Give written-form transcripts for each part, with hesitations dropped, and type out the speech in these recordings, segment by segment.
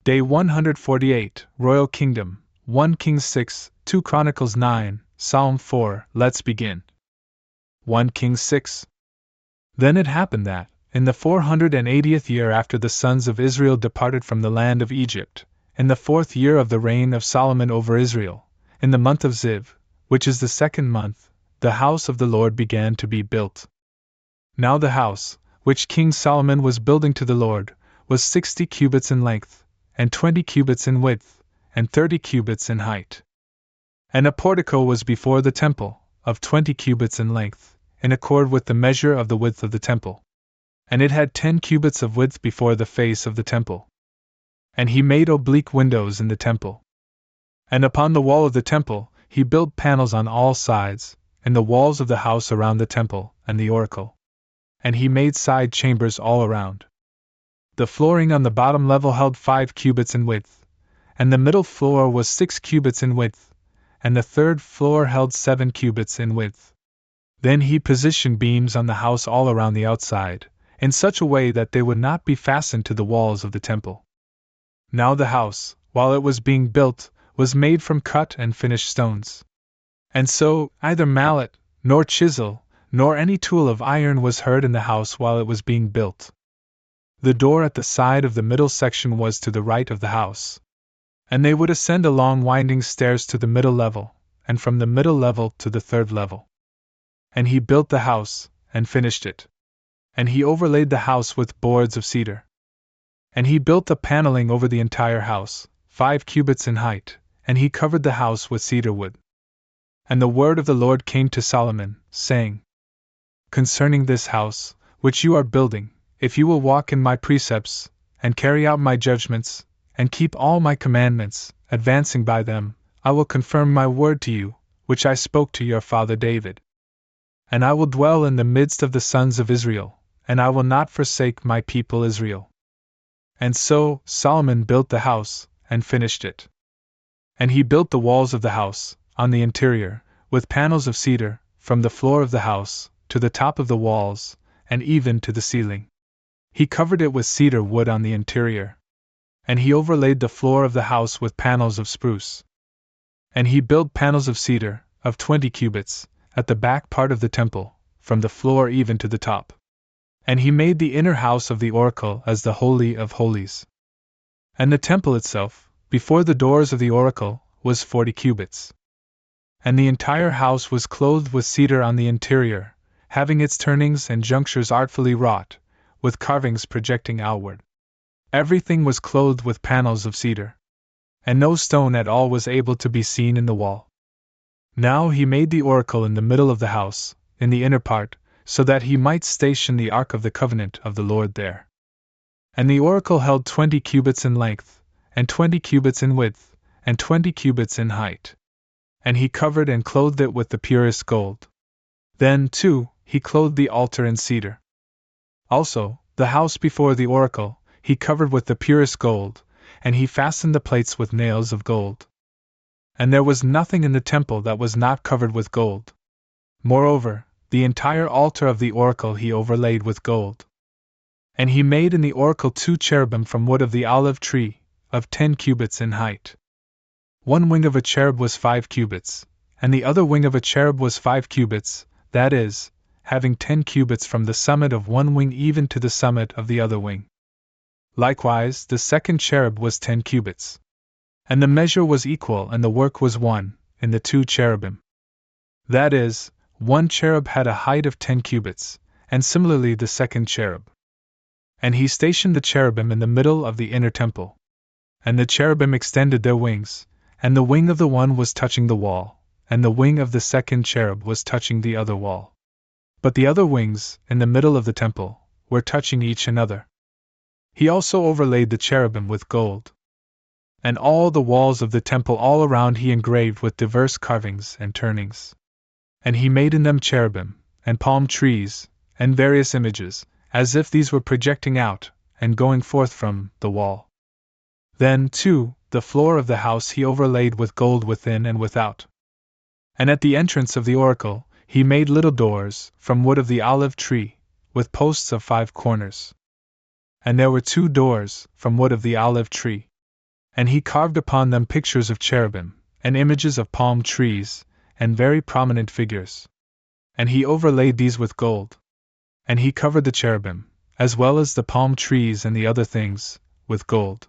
Day 148, Royal Kingdom, 1 Kings 6, 2 Chronicles 9, Psalm 4. Let's begin. 1 Kings 6. Then it happened that, in the 480th year after the sons of Israel departed from the land of Egypt, in the 4th year of the reign of Solomon over Israel, in the month of Ziv, which is the 2nd month, the house of the Lord began to be built. Now the house, which King Solomon was building to the Lord, was 60 cubits in length, and 20 cubits in width, and 30 cubits in height. And a portico was before the temple, of 20 cubits in length, in accord with the measure of the width of the temple. And it had 10 cubits of width before the face of the temple. And he made oblique windows in the temple. And upon the wall of the temple, he built panels on all sides, in the walls of the house around the temple, and the oracle. And he made side chambers all around. The flooring on the bottom level held 5 cubits in width, and the middle floor was 6 cubits in width, and the third floor held 7 cubits in width. Then he positioned beams on the house all around the outside, in such a way that they would not be fastened to the walls of the temple. Now the house, while it was being built, was made from cut and finished stones. And so, neither mallet, nor chisel, nor any tool of iron was heard in the house while it was being built. The door at the side of the middle section was to the right of the house. And they would ascend along winding stairs to the middle level, and from the middle level to the 3rd level. And he built the house, and finished it. And he overlaid the house with boards of cedar. And he built the paneling over the entire house, 5 cubits in height, and he covered the house with cedar wood. And the word of the Lord came to Solomon, saying, Concerning this house, which you are building, if you will walk in my precepts, and carry out my judgments, and keep all my commandments, advancing by them, I will confirm my word to you, which I spoke to your father David. And I will dwell in the midst of the sons of Israel, and I will not forsake my people Israel. And so Solomon built the house, and finished it. And he built the walls of the house, on the interior, with panels of cedar, from the floor of the house, to the top of the walls, and even to the ceiling. He covered it with cedar wood on the interior. And he overlaid the floor of the house with panels of spruce. And he built panels of cedar, of 20 cubits, at the back part of the temple, from the floor even to the top. And he made the inner house of the oracle as the Holy of Holies. And the temple itself, before the doors of the oracle, was 40 cubits. And the entire house was clothed with cedar on the interior, having its turnings and junctures artfully wrought, with carvings projecting outward. Everything was clothed with panels of cedar. And no stone at all was able to be seen in the wall. Now he made the oracle in the middle of the house, in the inner part, so that he might station the ark of the covenant of the Lord there. And the oracle held 20 cubits in length, and 20 cubits in width, and 20 cubits in height. And he covered and clothed it with the purest gold. Then, too, he clothed the altar in cedar. Also, the house before the oracle, he covered with the purest gold, and he fastened the plates with nails of gold. And there was nothing in the temple that was not covered with gold. Moreover, the entire altar of the oracle he overlaid with gold. And he made in the oracle 2 cherubim from wood of the olive tree, of 10 cubits in height. One wing of a cherub was 5 cubits, and the other wing of a cherub was 5 cubits, that is, having 10 cubits from the summit of one wing even to the summit of the other wing. Likewise, the second cherub was 10 cubits. And the measure was equal, and the work was one, in the 2 cherubim. That is, one cherub had a height of 10 cubits, and similarly the second cherub. And he stationed the cherubim in the middle of the inner temple. And the cherubim extended their wings, and the wing of the one was touching the wall, and the wing of the second cherub was touching the other wall. But the other wings, in the middle of the temple, were touching each another. He also overlaid the cherubim with gold. And all the walls of the temple all around he engraved with diverse carvings and turnings. And he made in them cherubim, and palm trees, and various images, as if these were projecting out, and going forth from, the wall. Then, too, the floor of the house he overlaid with gold within and without. And at the entrance of the oracle, he made little doors, from wood of the olive tree, with posts of 5 corners. And there were 2 doors, from wood of the olive tree. and he carved upon them pictures of cherubim, and images of palm trees, and very prominent figures. And he overlaid these with gold. And he covered the cherubim, as well as the palm trees and the other things, with gold.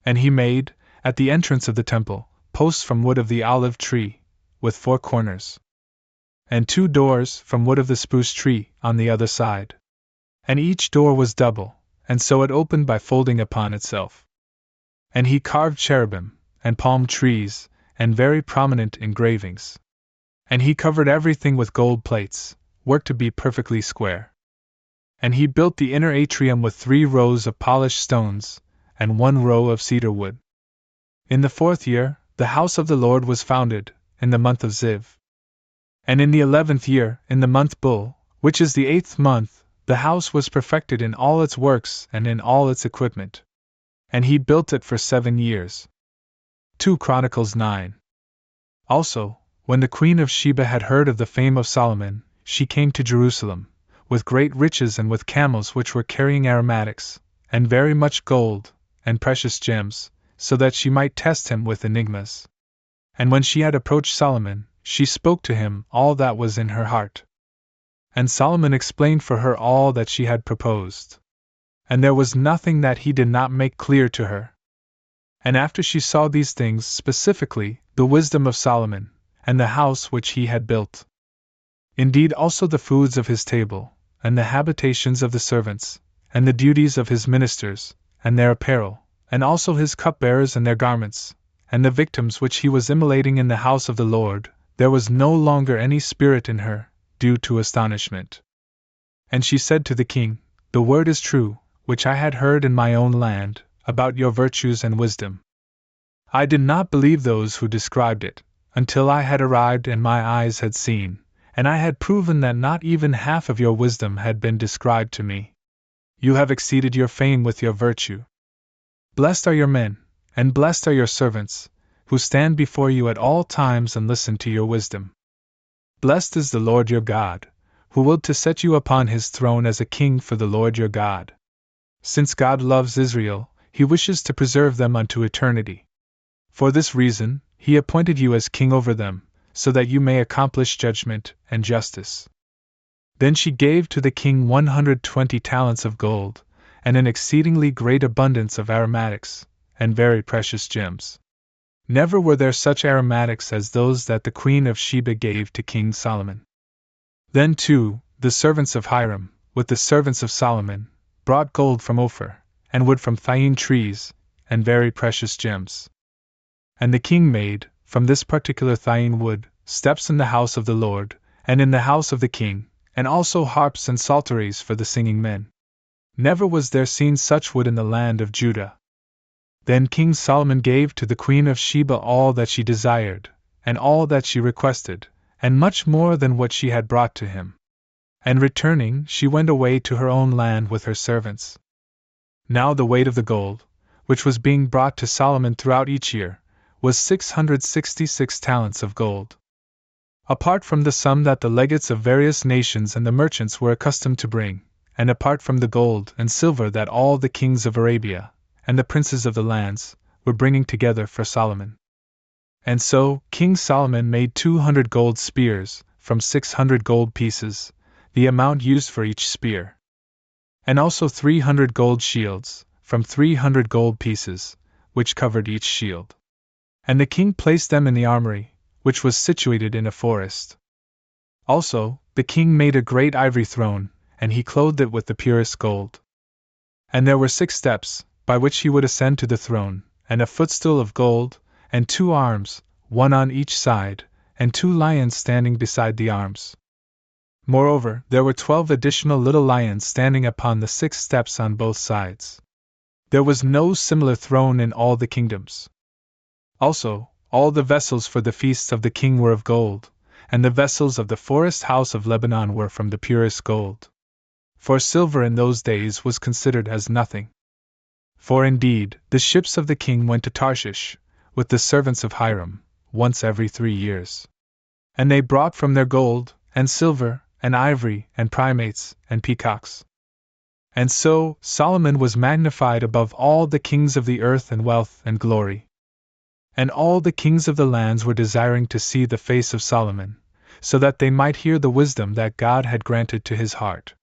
And he made, at the entrance of the temple, posts from wood of the olive tree, with 4 corners. And 2 doors from wood of the spruce tree on the other side. And each door was double, and so it opened by folding upon itself. And he carved cherubim, and palm trees, and very prominent engravings. And he covered everything with gold plates, worked to be perfectly square. And he built the inner atrium with 3 rows of polished stones, and 1 row of cedar wood. In the 4th year, the house of the Lord was founded, in the month of Ziv. And in the 11th year, in the month Bul, which is the 8th month, the house was perfected in all its works and in all its equipment. And he built it for 7 years. 2 Chronicles 9. Also, when the queen of Sheba had heard of the fame of Solomon, she came to Jerusalem, with great riches and with camels which were carrying aromatics, and very much gold, and precious gems, so that she might test him with enigmas. And when she had approached Solomon, she spoke to him all that was in her heart. And Solomon explained for her all that she had proposed. And there was nothing that he did not make clear to her. And after she saw these things specifically, the wisdom of Solomon, and the house which he had built, indeed also the foods of his table, and the habitations of the servants, and the duties of his ministers, and their apparel, and also his cupbearers and their garments, and the victims which he was immolating in the house of the Lord, there was no longer any spirit in her, due to astonishment. And she said to the king, "The word is true, which I had heard in my own land, about your virtues and wisdom. I did not believe those who described it, until I had arrived and my eyes had seen, and I had proven that not even half of your wisdom had been described to me. You have exceeded your fame with your virtue. Blessed are your men, and blessed are your servants, who stand before you at all times and listen to your wisdom. Blessed is the Lord your God, who willed to set you upon his throne as a king for the Lord your God. Since God loves Israel, he wishes to preserve them unto eternity. For this reason, he appointed you as king over them, so that you may accomplish judgment and justice." Then she gave to the king 120 talents of gold, and an exceedingly great abundance of aromatics, and very precious gems. Never were there such aromatics as those that the queen of Sheba gave to King Solomon. Then too, the servants of Hiram, with the servants of Solomon, brought gold from Ophir, and wood from thyine trees, and very precious gems. And the king made, from this particular thyine wood, steps in the house of the Lord, and in the house of the king, and also harps and psalteries for the singing men. Never was there seen such wood in the land of Judah. Then King Solomon gave to the queen of Sheba all that she desired, and all that she requested, and much more than what she had brought to him. And returning, she went away to her own land with her servants. Now the weight of the gold, which was being brought to Solomon throughout each year, was 666 talents of gold. Apart from the sum that the legates of various nations and the merchants were accustomed to bring, and apart from the gold and silver that all the kings of Arabia, and the princes of the lands, were bringing together for Solomon. And so, King Solomon made 200 gold spears, from 600 gold pieces, the amount used for each spear. And also 300 gold shields, from 300 gold pieces, which covered each shield. And the king placed them in the armory, which was situated in a forest. Also, the king made a great ivory throne, and he clothed it with the purest gold. And there were 6 steps, by which he would ascend to the throne, and a footstool of gold, and 2 arms, one on each side, and 2 lions standing beside the arms. Moreover, there were 12 additional little lions standing upon the 6 steps on both sides. There was no similar throne in all the kingdoms. Also, all the vessels for the feasts of the king were of gold, and the vessels of the forest house of Lebanon were from the purest gold. For silver in those days was considered as nothing. For indeed, the ships of the king went to Tarshish, with the servants of Hiram, once every 3 years. And they brought from their gold, and silver, and ivory, and primates, and peacocks. And so Solomon was magnified above all the kings of the earth in wealth and glory. And all the kings of the lands were desiring to see the face of Solomon, so that they might hear the wisdom that God had granted to his heart.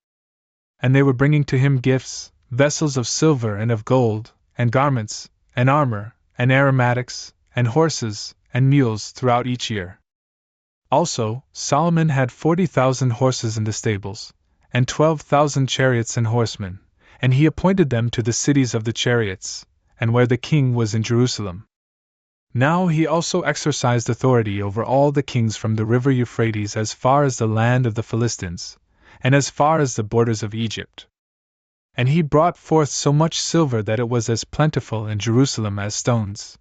And they were bringing to him gifts, vessels of silver and of gold, and garments, and armor, and aromatics, and horses, and mules throughout each year. Also, Solomon had 40,000 horses in the stables, and 12,000 chariots and horsemen, and he appointed them to the cities of the chariots, and where the king was in Jerusalem. Now he also exercised authority over all the kings from the river Euphrates as far as the land of the Philistines, and as far as the borders of Egypt. And he brought forth so much silver that it was as plentiful in Jerusalem as stones.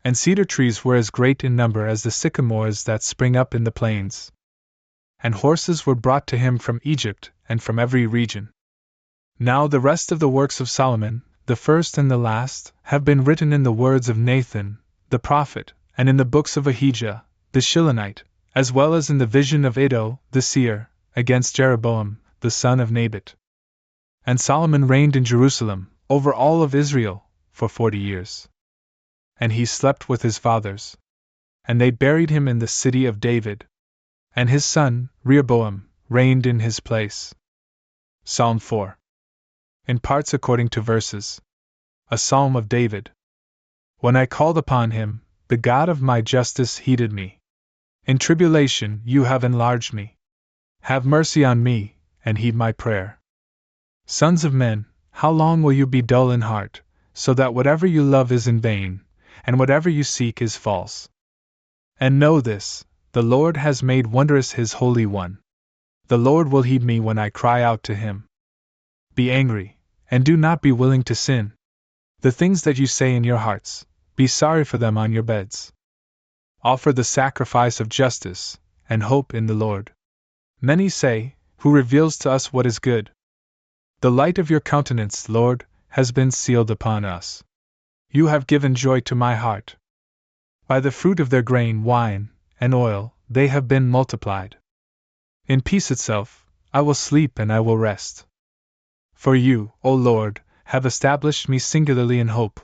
And cedar trees were as great in number as the sycamores that spring up in the plains. And horses were brought to him from Egypt and from every region. Now the rest of the works of Solomon, the first and the last, have been written in the words of Nathan, the prophet, and in the books of Ahijah, the Shilonite, as well as in the vision of Iddo, the seer, against Jeroboam, the son of Nebat. And Solomon reigned in Jerusalem, over all of Israel, for 40 years. And he slept with his fathers. And they buried him in the city of David. And his son, Rehoboam, reigned in his place. Psalm 4. In parts according to verses. A psalm of David. When I called upon him, the God of my justice heeded me. In tribulation you have enlarged me. Have mercy on me, and heed my prayer. Sons of men, how long will you be dull in heart, so that whatever you love is in vain, and whatever you seek is false? And know this, the Lord has made wondrous his Holy One. The Lord will heed me when I cry out to him. Be angry, and do not be willing to sin. The things that you say in your hearts, be sorry for them on your beds. Offer the sacrifice of justice, and hope in the Lord. Many say, who reveals to us what is good? The light of your countenance, Lord, has been sealed upon us. You have given joy to my heart. By the fruit of their grain, wine, and oil, they have been multiplied. In peace itself, I will sleep and I will rest. For you, O Lord, have established me singularly in hope.